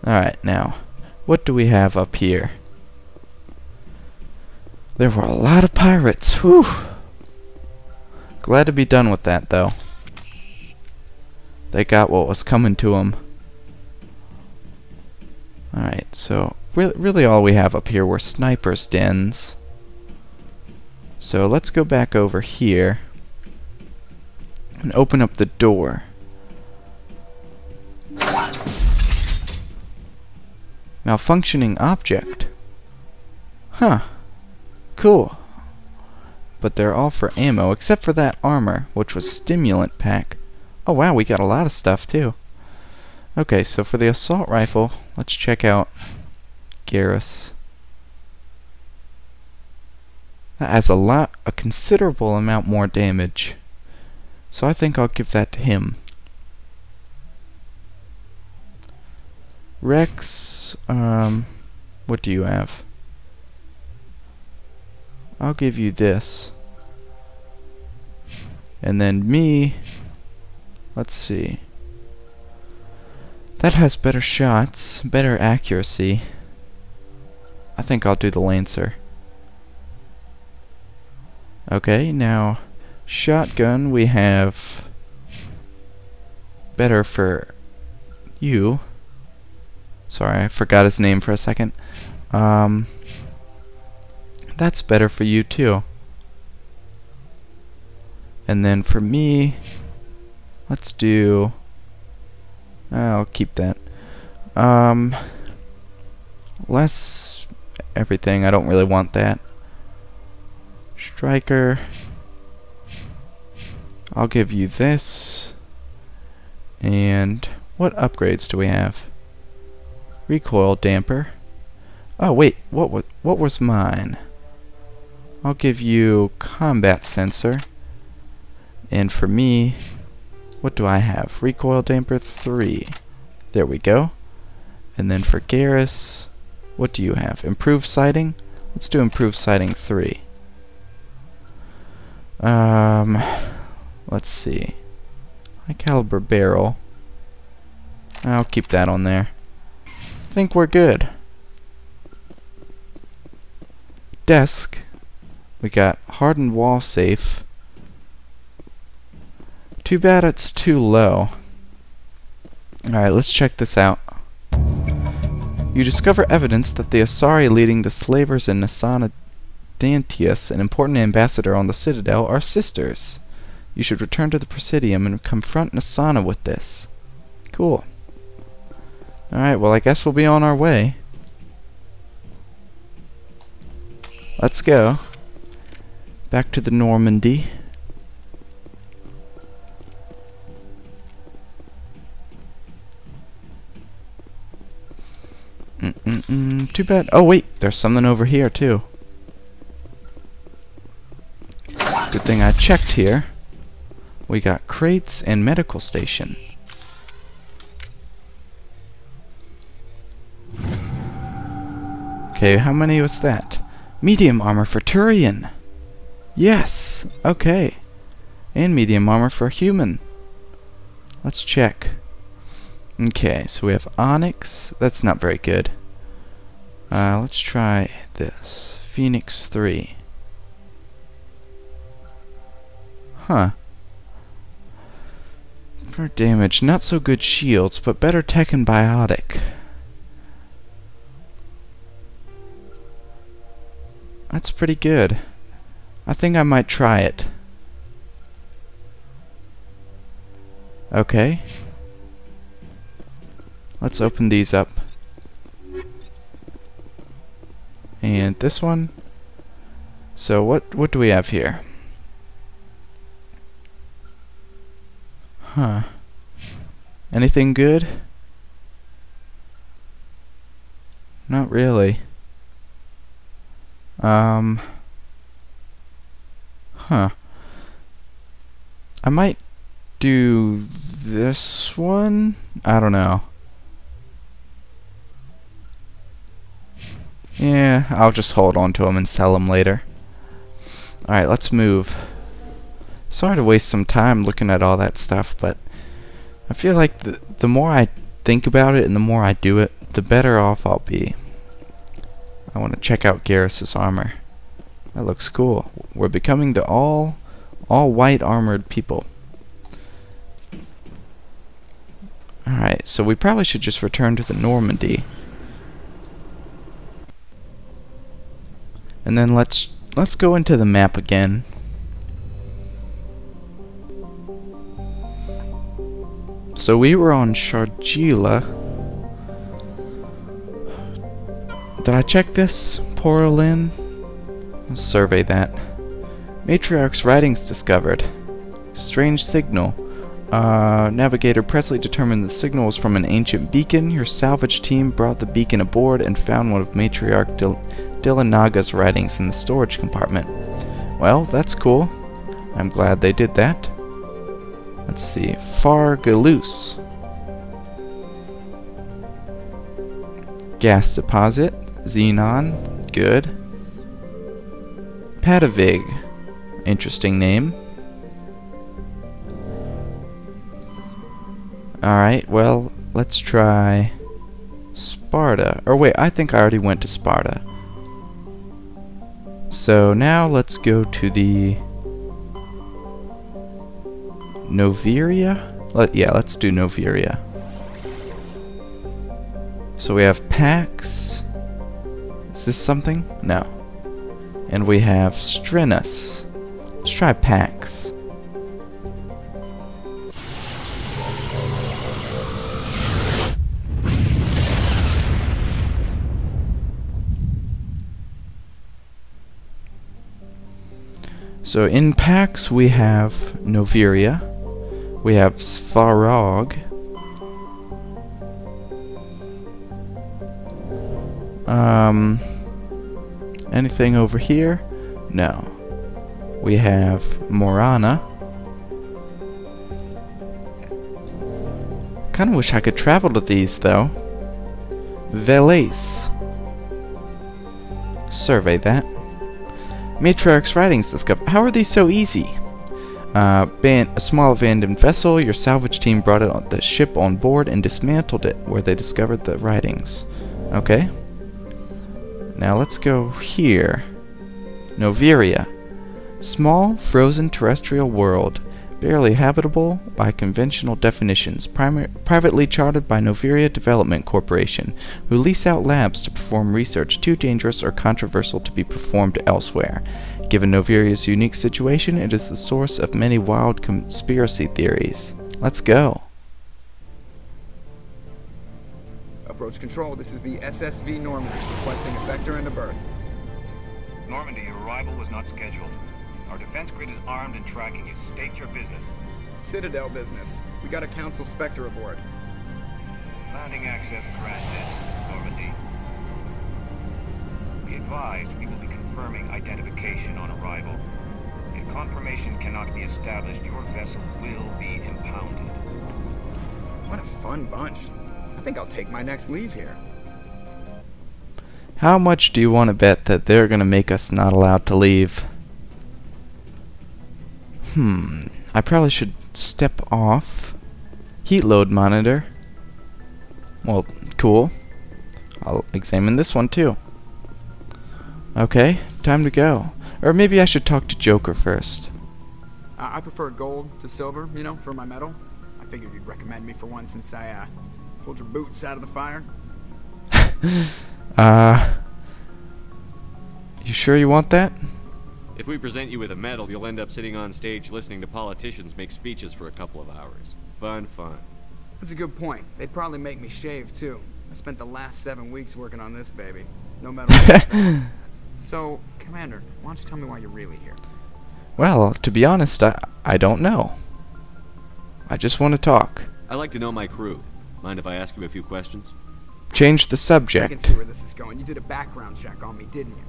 Alright, now, what do we have up here? There were a lot of pirates. Whew. Glad to be done with that, though. They got what was coming to them. Alright, so really all we have up here were snipers' dens. So let's go back over here and open up the door. Malfunctioning object. Huh. Cool. But they're all for ammo, except for that armor, which was stimulant pack. Oh wow, we got a lot of stuff too. Okay, so for the assault rifle, let's check out Garrus. That has a considerable amount more damage. So I think I'll give that to him. Rex, what do you have? I'll give you this. And then me, let's see. That has better shots, better accuracy. I think I'll do the Lancer. Okay, now shotgun we have better for you. Sorry, I forgot his name for a second. That's better for you too. And then for me, let's do... I'll keep that. Less everything. I don't really want that. Striker. I'll give you this. And what upgrades do we have? Recoil damper. Oh wait, what was mine? I'll give you combat sensor. And for me, what do I have? Recoil damper 3. There we go. And then for Garrus, what do you have? Improved sighting? Let's do improved sighting 3. Let's see. High caliber barrel. I'll keep that on there. I think we're good. Desk. We got hardened wall safe. Too bad it's too low. Alright, let's check this out. You discover evidence that the Asari leading the slavers in Nasana Dantius, an important ambassador on the Citadel, are sisters. You should return to the Presidium and confront Nasana with this. Cool. Alright, well I guess we'll be on our way. Let's go. Back to the Normandy. Too bad. Oh wait, there's something over here too. Good thing I checked here. We got crates and medical station. Okay, how many was that? Medium armor for Turian. Yes, okay. And medium armor for human. Let's check. Okay, so we have Onyx. That's not very good. Let's try this. Phoenix 3. Huh. For damage, not so good shields, but better tech and biotic. That's pretty good. I think I might try it. Okay. Let's open these up. And this one. So what do we have here? Huh. Anything good? Not really. Huh. I might do this one? I don't know. Yeah, I'll just hold on to them and sell them later. Alright, let's move. Sorry to waste some time looking at all that stuff, but I feel like the more I think about it and the more I do it, the better off I'll be. I want to check out Garrus's armor. That looks cool. We're becoming the all white armored people. Alright, so we probably should just return to the Normandy. And then let's go into the map again. So we were on Sharjila. Did I check this? Porolin? Let's survey that. Matriarch's writings discovered. Strange signal. Navigator Presley determined the signal was from an ancient beacon. Your salvage team brought the beacon aboard and found one of Matriarch Dillanaga's writings in the storage compartment. Well, that's cool. I'm glad they did that. Let's see. Fargalus. Gas deposit. Xenon. Good. Padavig. Interesting name. Alright, well, let's try Sparta. Or wait, I think I already went to Sparta. So now let's go to the Noveria? Yeah, let's do Noveria. So we have Pax. Is this something? No. And we have Strenus. Let's try Pax. So in Pax we have Noveria, we have Svarog, anything over here? No. We have Morana. Kinda wish I could travel to these though. Velase. Survey that. Matriarch's writings discovered. How are these so easy? A small abandoned vessel. Your salvage team brought it on the ship on board and dismantled it, where they discovered the writings. Okay. Now let's go here. Noveria. Small, frozen terrestrial world. Barely habitable by conventional definitions. Privately chartered by Noveria Development Corporation, who lease out labs to perform research too dangerous or controversial to be performed elsewhere. Given Noveria's unique situation, it is the source of many wild conspiracy theories. Let's go. Approach control, this is the SSV Normandy, requesting a vector and a berth. Normandy, your arrival was not scheduled. Our defense grid is armed and tracking you. State your business. Citadel business. We got a Council Spectre aboard. Landing access granted, Normandy. Be advised, we will be confirming identification on arrival. If confirmation cannot be established, your vessel will be impounded. What a fun bunch. I think I'll take my next leave here. How much do you want to bet that they're gonna make us not allowed to leave? I probably should step off. Heat load monitor. Well, cool. I'll examine this one too. Okay, time to go. Or maybe I should talk to Joker first. I prefer gold to silver, you know, for my medal. I figured you'd recommend me for one since I pulled your boots out of the fire. You sure you want that? If we present you with a medal, you'll end up sitting on stage listening to politicians make speeches for a couple of hours. Fun, fun. That's a good point. They'd probably make me shave, too. I spent the last 7 weeks working on this baby. No medal. So, Commander, why don't you tell me why you're really here? Well, to be honest, I don't know. I just want to talk. I like to know my crew. Mind if I ask you a few questions? Change the I can subject. see where this is going. You did a background check on me, didn't you?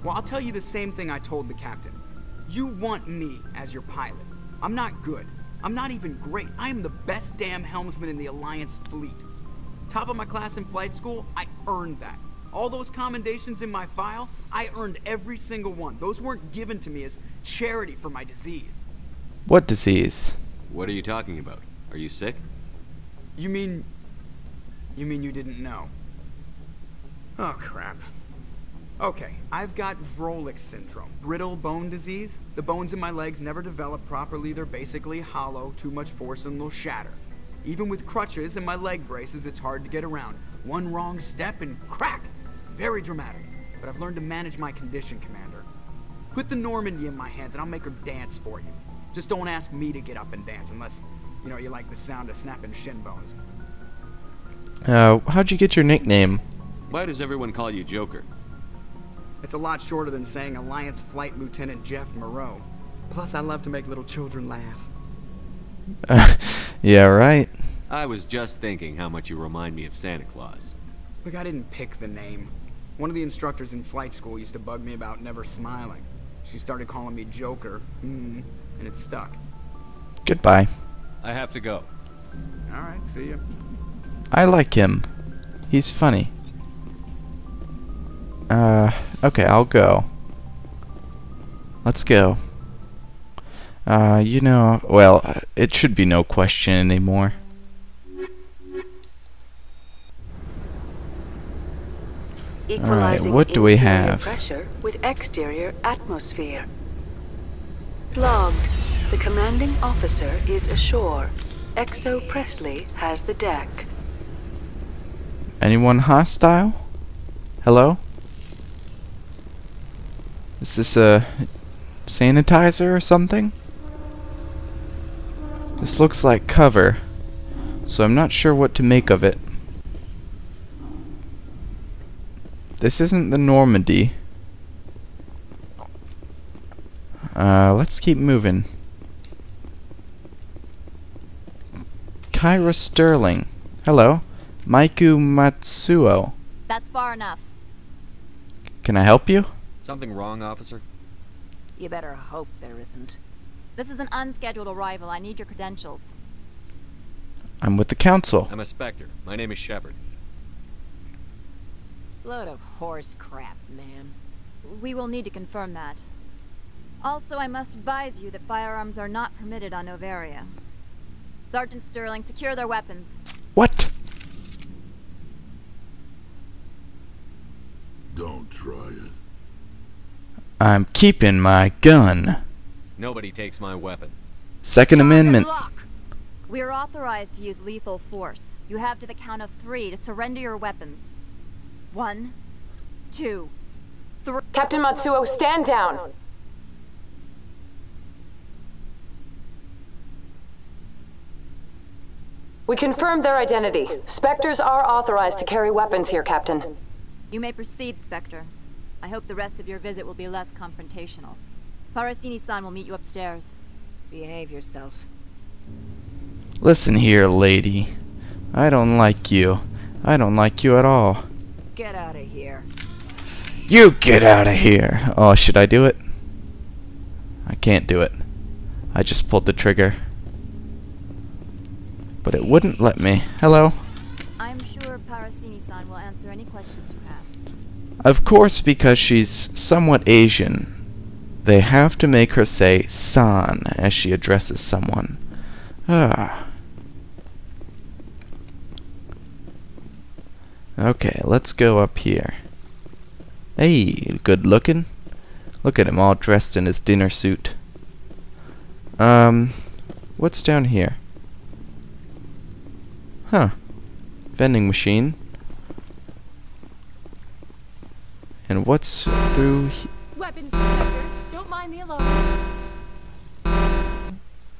Well, I'll tell you the same thing I told the captain. You want me as your pilot. I'm not good. I'm not even great. I am the best damn helmsman in the Alliance fleet. Top of my class in flight school, I earned that. All those commendations in my file, I earned every single one. Those weren't given to me as charity for my disease. What disease? What are you talking about? Are you sick? You mean you didn't know? Oh, crap. Okay, I've got Vrolik syndrome, brittle bone disease. The bones in my legs never develop properly. They're basically hollow, too much force and they'll shatter. Even with crutches and my leg braces, it's hard to get around. One wrong step and crack! It's very dramatic. But I've learned to manage my condition, Commander. Put the Normandy in my hands and I'll make her dance for you. Just don't ask me to get up and dance unless, you know, you like the sound of snapping shin bones. How'd you get your nickname? Why does everyone call you Joker? It's a lot shorter than saying Alliance Flight Lieutenant Jeff Moreau. Plus, I love to make little children laugh. Yeah, right. I was just thinking how much you remind me of Santa Claus. Look, I didn't pick the name. One of the instructors in flight school used to bug me about never smiling. She started calling me Joker, and it stuck. Goodbye. I have to go. Alright, see ya. I like him. He's funny. Okay, I'll go. Let's go. You know, well, it should be no question anymore. Alright, what do we have? Pressure with exterior atmosphere. Logged. The commanding officer is ashore. Exo Presley has the deck. Anyone hostile? Hello? Is this a sanitizer or something? This looks like cover, so I'm not sure what to make of it. This isn't the Normandy. Let's keep moving. Kyra Sterling. Hello. Maiku Matsuo. That's far enough. Can I help you? Something wrong, officer? You better hope there isn't. This is an unscheduled arrival. I need your credentials. I'm with the council. I'm a Spectre. My name is Shepard. Load of horse crap, man. We will need to confirm that. Also, I must advise you that firearms are not permitted on Noveria. Sergeant Sterling, secure their weapons. What? Don't try it. I'm keeping my gun. Nobody takes my weapon. Second Amendment. We are authorized to use lethal force. You have to the count of 3 to surrender your weapons. 1, 2, 3. Captain Matsuo, stand down! We confirmed their identity. Spectres are authorized to carry weapons here, Captain. You may proceed, Spectre. I hope the rest of your visit will be less confrontational. Parasini-san will meet you upstairs. Behave yourself. Listen here, lady. I don't like you. I don't like you at all. Get out of here. You get out of here! Oh, should I do it? I can't do it. I just pulled the trigger. But it wouldn't let me. Hello? I'm sure Parasini-san will answer any questions you have. Of course, because she's somewhat Asian, they have to make her say san as she addresses someone. Ah. Okay, let's go up here. Hey, good looking. Look at him all dressed in his dinner suit. What's down here? Huh. Vending machine. And what's through he- Weapons detectors, don't mind the alarms.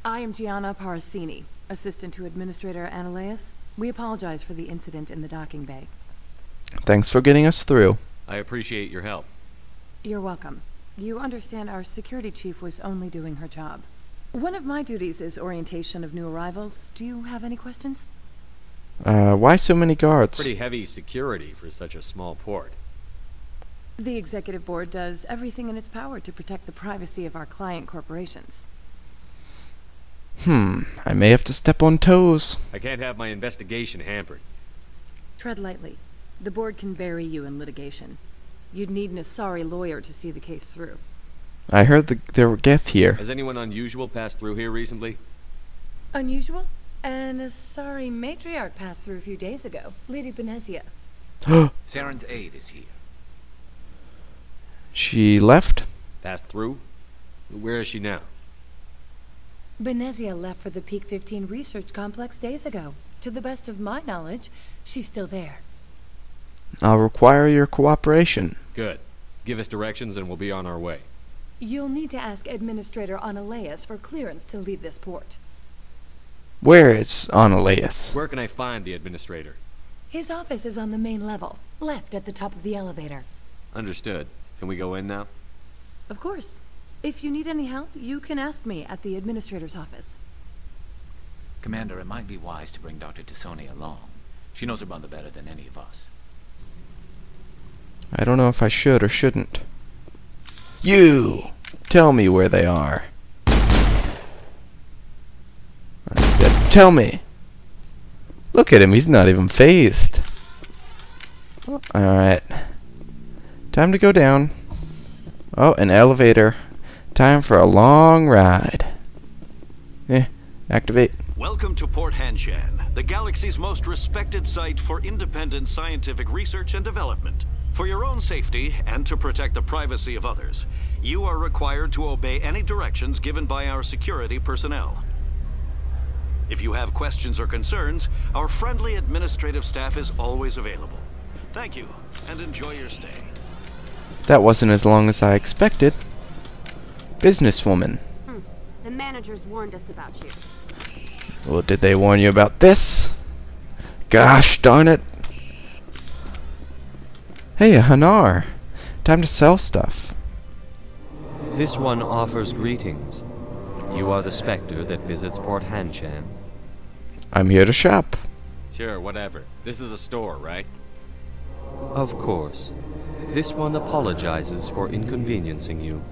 I am Gianna Parasini, assistant to Administrator Ananias. We apologize for the incident in the docking bay. Thanks for getting us through. I appreciate your help. You're welcome. You understand our security chief was only doing her job. One of my duties is orientation of new arrivals. Do you have any questions? Why so many guards? Pretty heavy security for such a small port. The executive board does everything in its power to protect the privacy of our client corporations. I may have to step on toes. I can't have my investigation hampered. Tread lightly. The board can bury you in litigation. You'd need an Asari lawyer to see the case through. I heard there were death here. Has anyone unusual passed through here recently? Unusual? An Asari matriarch passed through a few days ago. Lady Benezia. Saren's aide is here. She left? Passed through? Where is she now? Benezia left for the Peak 15 research complex days ago. To the best of my knowledge, she's still there. I'll require your cooperation. Good. Give us directions and we'll be on our way. You'll need to ask Administrator Oneleus for clearance to leave this port. Where is Oneleus? Where can I find the administrator? His office is on the main level, left at the top of the elevator. Understood. Can we go in now? Of course. If you need any help, you can ask me at the Administrator's office. Commander, it might be wise to bring Dr. Tassoni along. She knows her mother better than any of us. I don't know if I should or shouldn't. You! Tell me where they are. I said, tell me! Look at him, he's not even phased. Alright. Time to go down. Oh, an elevator. Time for a long ride. Activate. Welcome to Port Hanshan, the galaxy's most respected site for independent scientific research and development. For your own safety, and to protect the privacy of others, you are required to obey any directions given by our security personnel. If you have questions or concerns, our friendly administrative staff is always available. Thank you, and enjoy your stay. That wasn't as long as I expected. Businesswoman. The managers warned us about you. Well, did they warn you about this? Gosh darn it. Hey, a Hanar. Time to sell stuff. This one offers greetings. You are the Spectre that visits Port Hanshan. I'm here to shop. Sure, whatever. This is a store, right? Of course. This one apologizes for inconveniencing you.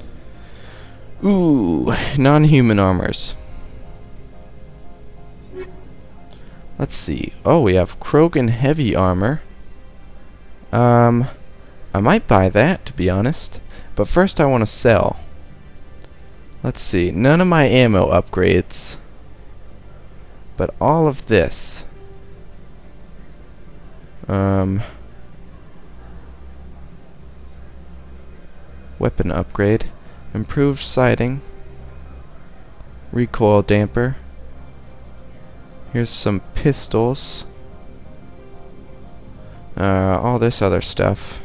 Ooh, non-human armors. Let's see. Oh, we have Krogan heavy armor. I might buy that, to be honest. But first I want to sell. Let's see. None of my ammo upgrades. But all of this. Weapon upgrade. Improved sighting. Recoil damper. Here's some pistols. All this other stuff.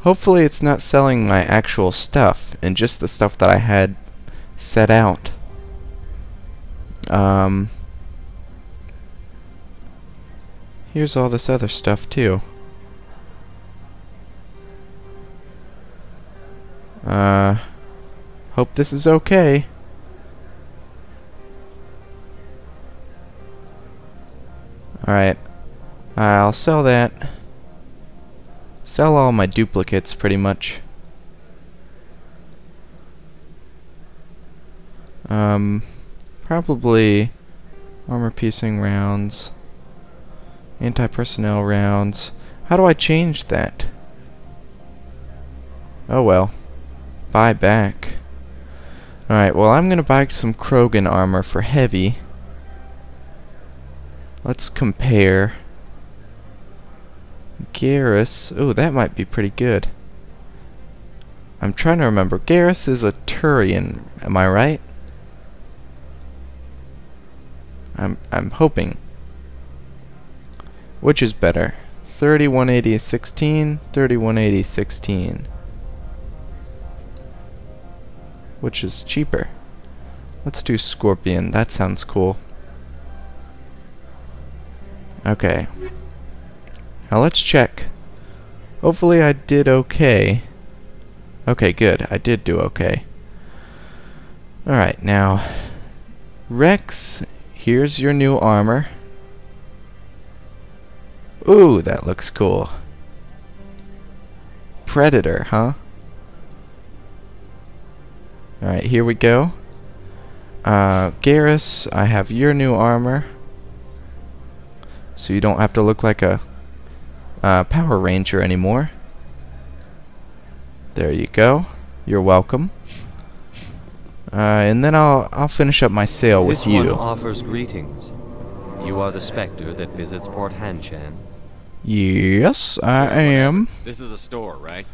Hopefully it's not selling my actual stuff and just the stuff that I had set out. Here's all this other stuff too. Hope this is okay. Alright. I'll sell that. Sell all my duplicates, pretty much. Probably armor-piercing rounds. Anti-personnel rounds. How do I change that? Oh well. Buy back. Alright, well I'm gonna buy some Krogan armor for heavy. Let's compare. Garrus. Oh, that might be pretty good. I'm trying to remember. Garrus is a Turian, am I right? I'm hoping. Which is better? 3180 16, 3180 16. Which is cheaper? Let's do Scorpion. That sounds cool. Okay. Now let's check. Hopefully I did okay. Okay, good. I did do okay. Alright, now Rex, here's your new armor. Ooh, that looks cool. Predator, huh? Alright, here we go. Garrus, I have your new armor. So you don't have to look like a Power Ranger anymore. There you go. You're welcome. And then I'll finish up my sale with you. This one offers greetings. You are the Spectre that visits Port Hanshan? Yes, I am. This is a store, right?